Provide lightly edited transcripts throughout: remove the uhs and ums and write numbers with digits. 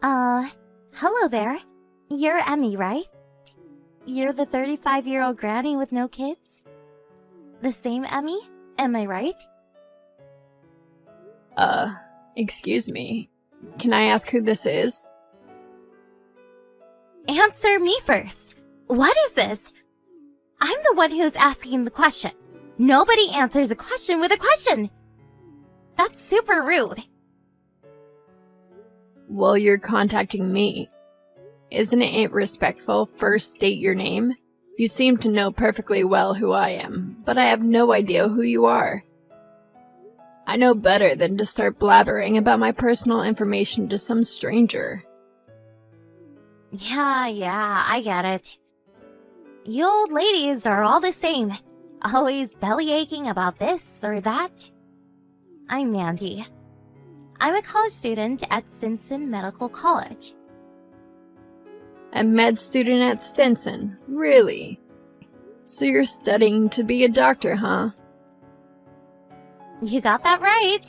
Uh, Hello there. You're Emmy, right? You're the 35-year-old granny with no kids? The same Emmy? Am I right? Excuse me. Can I ask who this is? Answer me first. What is this? I'm the one who's asking the question. Nobody answers a question with a question. That's super rude. Well, you're contacting me. Isn't it respectful first state your name? You seem to know perfectly well who I am, but I have no idea who you are. I know better than to start blabbering about my personal information to some stranger. Yeah, I get it. You old ladies are all the same. Always belly aching about this or that. I'm Mandy. I'm a college student at Stinson Medical College. A med student at Stinson, really? So you're studying to be a doctor, huh? You got that right.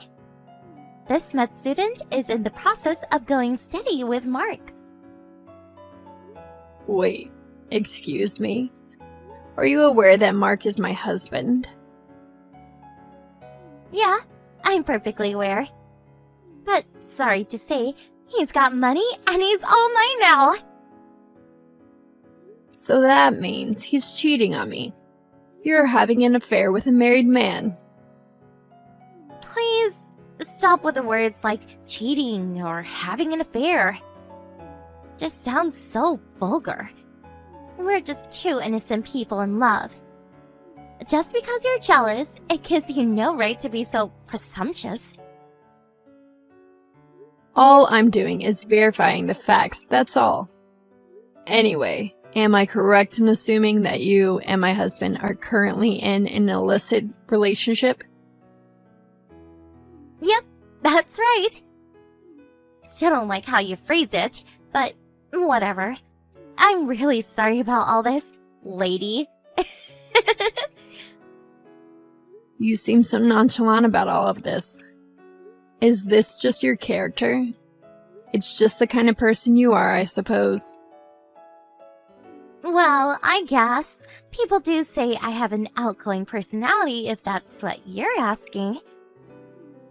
This med student is in the process of going steady with Mark. Wait, excuse me? Are you aware that Mark is my husband? Yeah, I'm perfectly aware. But sorry to say, he's got money and he's all mine now. So that means he's cheating on me. You're having an affair with a married man. Please stop with the words like cheating or having an affair. Just sounds so vulgar. We're just two innocent people in love. Just because you're jealous, it gives you no right to be so presumptuous. All I'm doing is verifying the facts, that's all. Anyway, am I correct in assuming that you and my husband are currently in an illicit relationship? Yep, that's right. Still don't like how you phrased it, but whatever. I'm really sorry about all this, lady. You seem so nonchalant about all of this. Is this just your character? It's just the kind of person you are, I suppose. Well, I guess. People do say I have an outgoing personality, if that's what you're asking.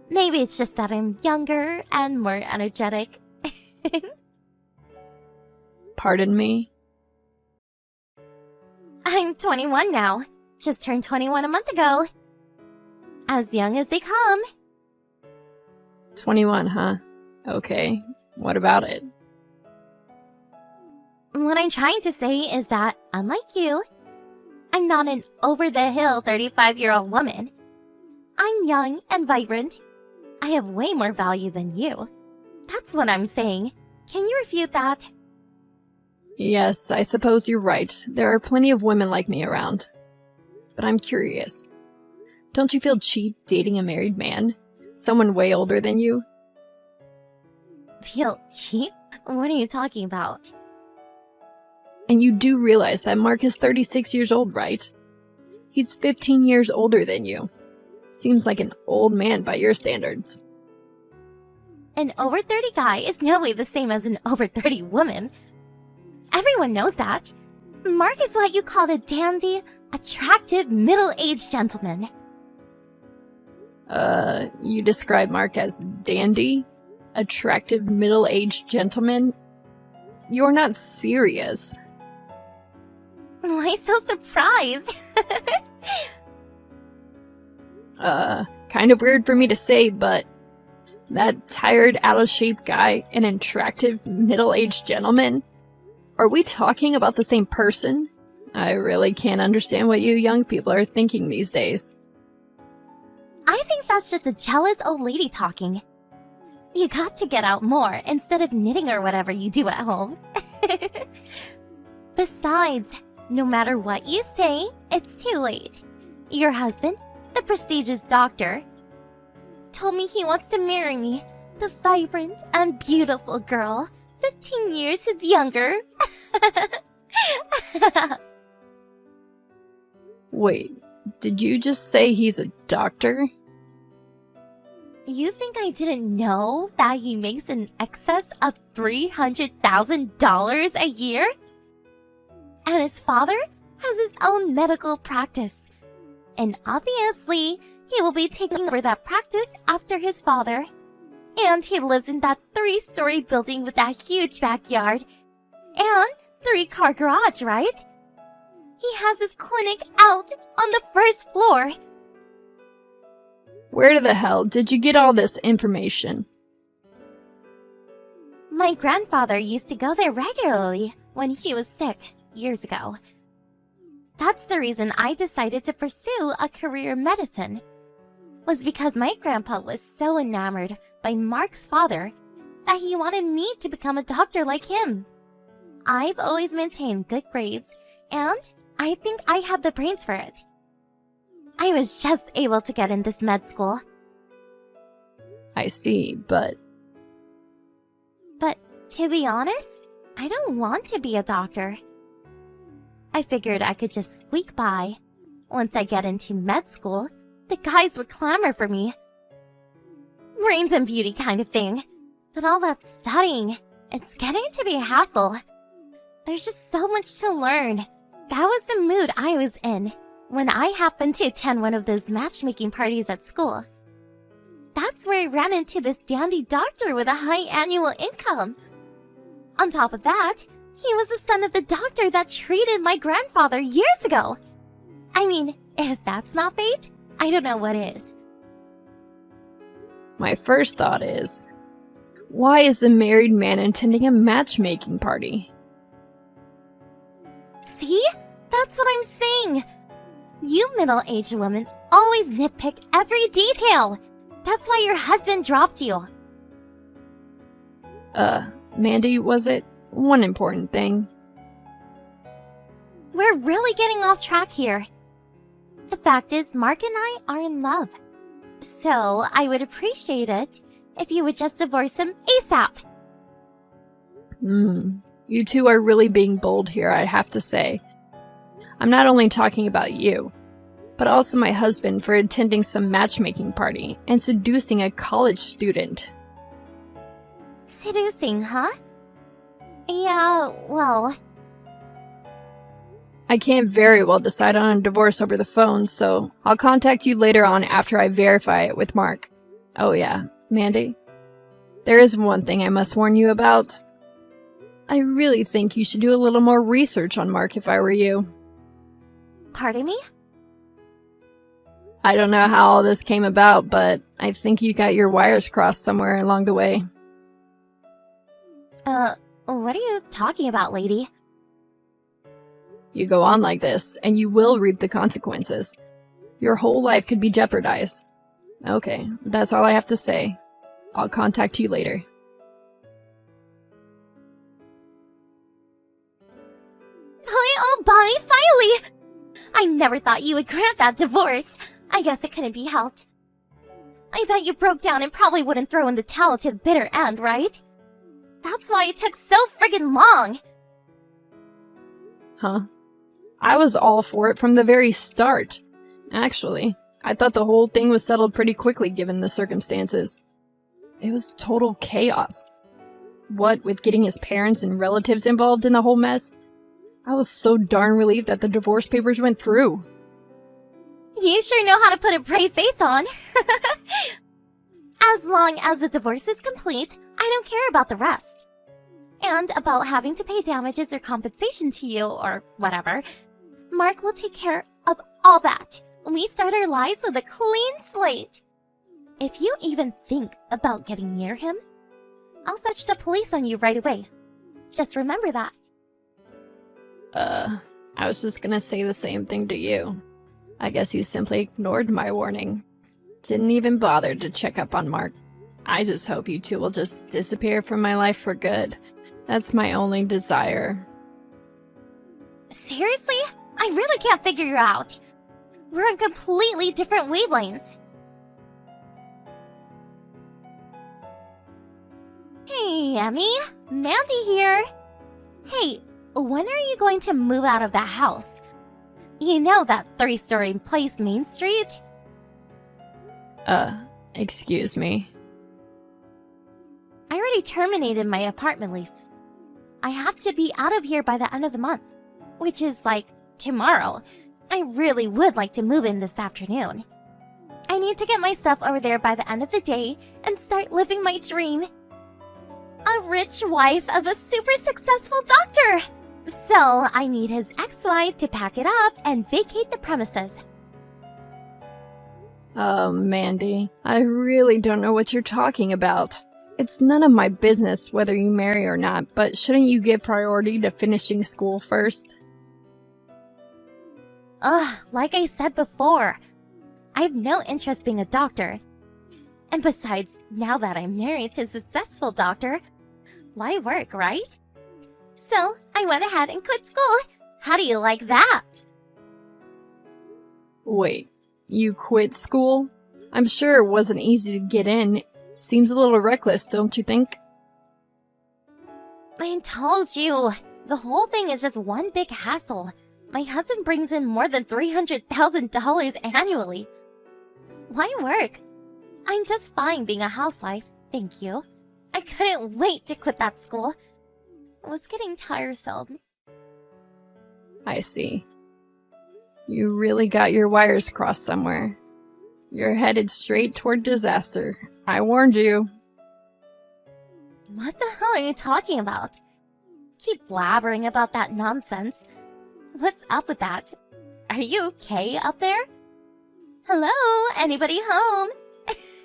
Maybe it's just that I'm younger and more energetic. Pardon me? I'm 21 now. Just turned 21 a month ago. As young as they come. 21, huh? Okay, what about it? What I'm trying to say is that, unlike you, I'm not an over-the-hill 35-year-old woman. I'm young and vibrant. I have way more value than you. That's what I'm saying. Can you refute that? Yes, I suppose you're right. There are plenty of women like me around. But I'm curious. Don't you feel cheap dating a married man? Someone way older than you? Feel cheap? What are you talking about? And you do realize that Mark is 36 years old, right? He's 15 years older than you. Seems like an old man by your standards. An over 30 guy is no way the same as an over 30 woman. Everyone knows that. Mark is what you call a dandy, attractive, middle-aged gentleman. You describe Mark as dandy? Attractive, middle-aged gentleman? You're not serious. Why so surprised? Kind of weird for me to say, but that tired, out-of-shape guy, an attractive, middle-aged gentleman? Are we talking about the same person? I really can't understand what you young people are thinking these days. I think that's just a jealous old lady talking. You got to get out more instead of knitting or whatever you do at home. Besides, no matter what you say, it's too late. Your husband, the prestigious doctor, told me he wants to marry me, the vibrant and beautiful girl, 15 years his younger. Wait, did you just say he's a doctor? You think I didn't know that he makes in excess of $300,000 a year? And his father has his own medical practice. And obviously, he will be taking over that practice after his father. And he lives in that 3-story building with that huge backyard. And 3-car garage, right? He has his clinic out on the 1st floor. Where the hell did you get all this information? My grandfather used to go there regularly when he was sick years ago. That's the reason I decided to pursue a career in medicine. Was because my grandpa was so enamored by Mark's father that he wanted me to become a doctor like him. I've always maintained good grades, and I think I have the brains for it. I was just able to get in this med school. I see, but to be honest, I don't want to be a doctor. I figured I could just squeak by. Once I get into med school, the guys would clamor for me. Brains and beauty kind of thing. But all that studying, it's getting to be a hassle. There's just so much to learn. That was the mood I was in when I happened to attend one of those matchmaking parties at school. That's where I ran into this dandy doctor with a high annual income. On top of that, he was the son of the doctor that treated my grandfather years ago. I mean, if that's not fate, I don't know what is. my first thought is, why is a married man attending a matchmaking party? See? That's what I'm saying. You middle-aged women always nitpick every detail. That's why your husband dropped you. Mandy, was it? One important thing. We're really getting off track here. The fact is, Mark and I are in love. So, I would appreciate it if you would just divorce him ASAP. You two are really being bold here, I have to say. I'm not only talking about you, but also my husband for attending some matchmaking party and seducing a college student. Seducing, huh? Yeah, well... I can't very well decide on a divorce over the phone, so I'll contact you later on after I verify it with Mark. Oh yeah, Mandy? There is one thing I must warn you about. I really think you should do a little more research on Mark if I were you. Pardon me? I don't know how all this came about, but I think you got your wires crossed somewhere along the way. What are you talking about, lady? You go on like this, and you will reap the consequences. Your whole life could be jeopardized. Okay, that's all I have to say. I'll contact you later. Bye, finally! I never thought you would grant that divorce. I guess it couldn't be helped. I bet you broke down and probably wouldn't throw in the towel to the bitter end, right? That's why it took so friggin' long! Huh? I was all for it from the very start. Actually, I thought the whole thing was settled pretty quickly given the circumstances. It was total chaos. What with getting his parents and relatives involved in the whole mess, I was so darn relieved that the divorce papers went through. You sure know how to put a brave face on. As long as the divorce is complete, I don't care about the rest. And about having to pay damages or compensation to you, or whatever, Mark will take care of all that. We start our lives with a clean slate. If you even think about getting near him, I'll fetch the police on you right away. Just remember that. I was just gonna say the same thing to you. I guess you simply ignored my warning. Didn't even bother to check up on Mark. I just hope you two will just disappear from my life for good. That's my only desire. Seriously? I really can't figure you out. We're on completely different wavelengths. Hey, Emmy. Mandy here. Hey, when are you going to move out of that house? You know that 3-story place, Main Street? Excuse me. I already terminated my apartment lease. I have to be out of here by the end of the month, which is like tomorrow. I really would like to move in this afternoon. I need to get my stuff over there by the end of the day and start living my dream. A rich wife of a super successful doctor! So I need his ex-wife to pack it up and vacate the premises. Oh, Mandy, I really don't know what you're talking about. It's none of my business whether you marry or not, but shouldn't you give priority to finishing school first? Like I said before, I have no interest being a doctor. And besides, now that I'm married to a successful doctor, why work, right? So I went ahead and quit school. How do you like that? Wait, you quit school? I'm sure it wasn't easy to get in. Seems a little reckless, don't you think? I told you, the whole thing is just one big hassle. My husband brings in more than $300,000 annually. Why work? I'm just fine being a housewife, thank you. I couldn't wait to quit that school. It was getting tiresome. I see. You really got your wires crossed somewhere. You're headed straight toward disaster. I warned you. What the hell are you talking about? Keep blabbering about that nonsense. What's up with that? Are you okay up there? Hello? Anybody home?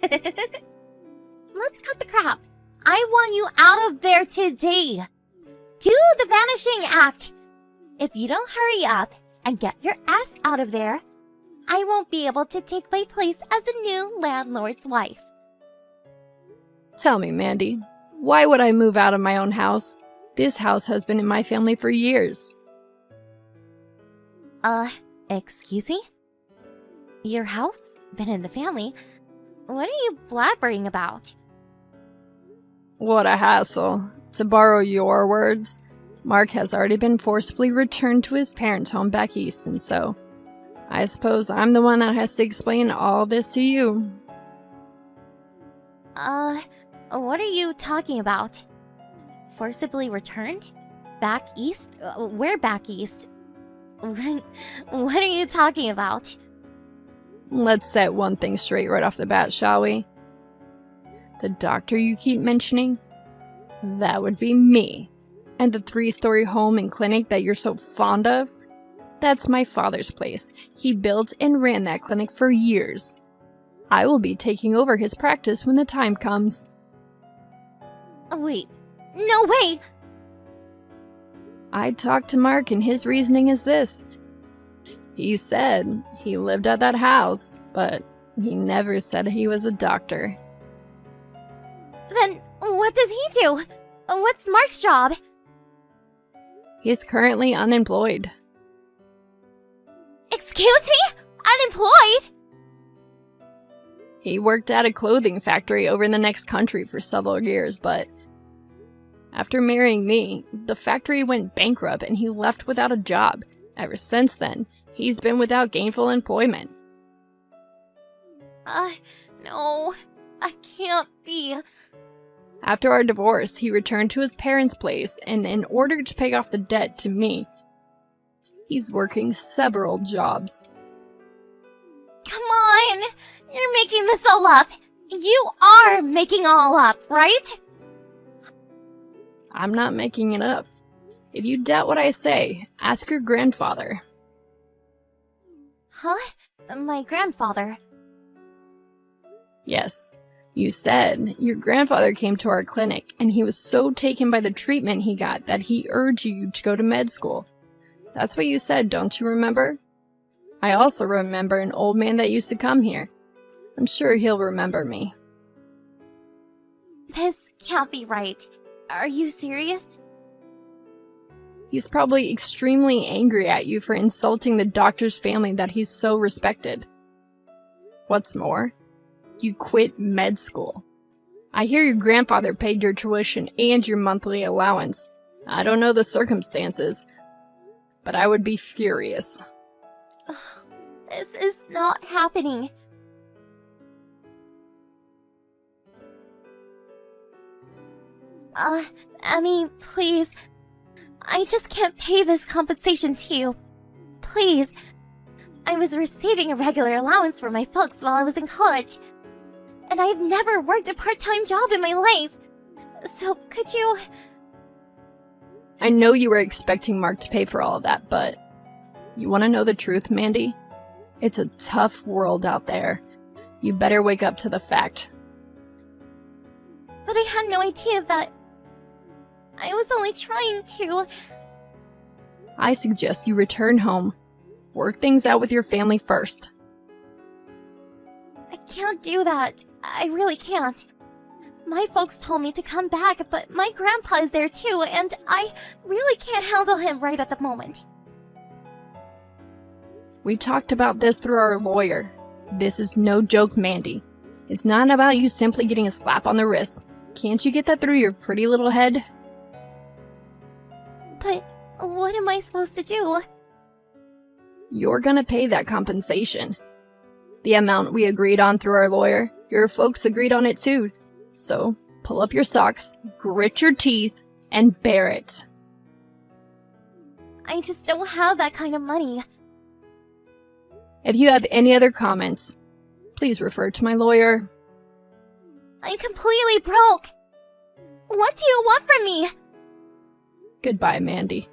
Let's cut the crap. I want you out of there today. Do the vanishing act. If you don't hurry up and get your ass out of there, I won't be able to take my place as the new landlord's wife. Tell me, Mandy, why would I move out of my own house? This house has been in my family for years. Excuse me? Your house? Been in the family? What are you blabbering about? What a hassle. To borrow your words, Mark has already been forcibly returned to his parents' home back east, and so I suppose I'm the one that has to explain all this to you. What are you talking about? Forcibly returned? Back east? Where back east? What are you talking about? Let's set one thing straight right off the bat, shall we? The doctor you keep mentioning? That would be me. And the 3-story home and clinic that you're so fond of? That's my father's place. He built and ran that clinic for years. I will be taking over his practice when the time comes. Wait, no way! I talked to Mark and his reasoning is this. He said he lived at that house, but he never said he was a doctor. Then what does he do? What's Mark's job? He's currently unemployed. Excuse me? Unemployed? He worked at a clothing factory over in the next country for several years, but after marrying me, the factory went bankrupt and he left without a job. Ever since then, he's been without gainful employment. No, I can't be. After our divorce, he returned to his parents' place, and in order to pay off the debt to me, he's working several jobs. Come on! You're making this all up! You are making all up, right? I'm not making it up. If you doubt what I say, ask your grandfather. Huh? My grandfather? Yes. You said your grandfather came to our clinic and he was so taken by the treatment he got that he urged you to go to med school. That's what you said, don't you remember? I also remember an old man that used to come here. I'm sure he'll remember me. This can't be right. Are you serious? He's probably extremely angry at you for insulting the doctor's family that he's so respected. What's more, you quit med school. I hear your grandfather paid your tuition and your monthly allowance. I don't know the circumstances, but I would be furious. This is not happening. Emmy, please. I just can't pay this compensation to you. Please. I was receiving a regular allowance from my folks while I was in college. And I've never worked a part-time job in my life. So, could you... I know you were expecting Mark to pay for all of that, but you want to know the truth, Mandy? It's a tough world out there. You better wake up to the fact. But I had no idea that... I was only trying to... I suggest you return home. Work things out with your family first. I can't do that. I really can't. My folks told me to come back, but my grandpa is there too, and I really can't handle him right at the moment. We talked about this through our lawyer. This is no joke, Mandy. It's not about you simply getting a slap on the wrist. Can't you get that through your pretty little head? But what am I supposed to do? You're gonna pay that compensation. The amount we agreed on through our lawyer, your folks agreed on it too. So, pull up your socks, grit your teeth, and bear it. I just don't have that kind of money. If you have any other comments, please refer to my lawyer. I'm completely broke. What do you want from me? Goodbye, Mandy.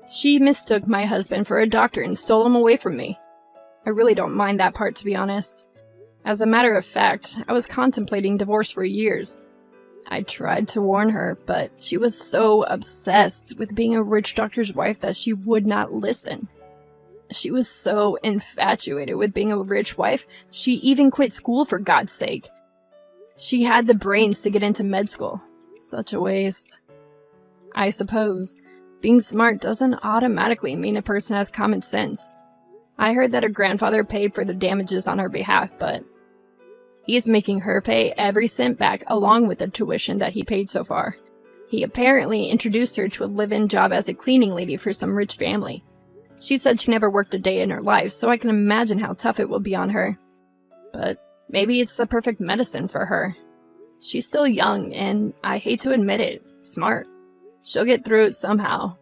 She mistook my husband for a doctor and stole him away from me. I really don't mind that part, to be honest. As a matter of fact, I was contemplating divorce for years. I tried to warn her, but she was so obsessed with being a rich doctor's wife that she would not listen. She was so infatuated with being a rich wife, she even quit school for God's sake. She had the brains to get into med school. Such a waste. I suppose being smart doesn't automatically mean a person has common sense. I heard that her grandfather paid for the damages on her behalf, but he's making her pay every cent back along with the tuition that he paid so far. He apparently introduced her to a live-in job as a cleaning lady for some rich family. She said she never worked a day in her life, so I can imagine how tough it will be on her. But maybe it's the perfect medicine for her. She's still young, and I hate to admit it, smart. She'll get through it somehow.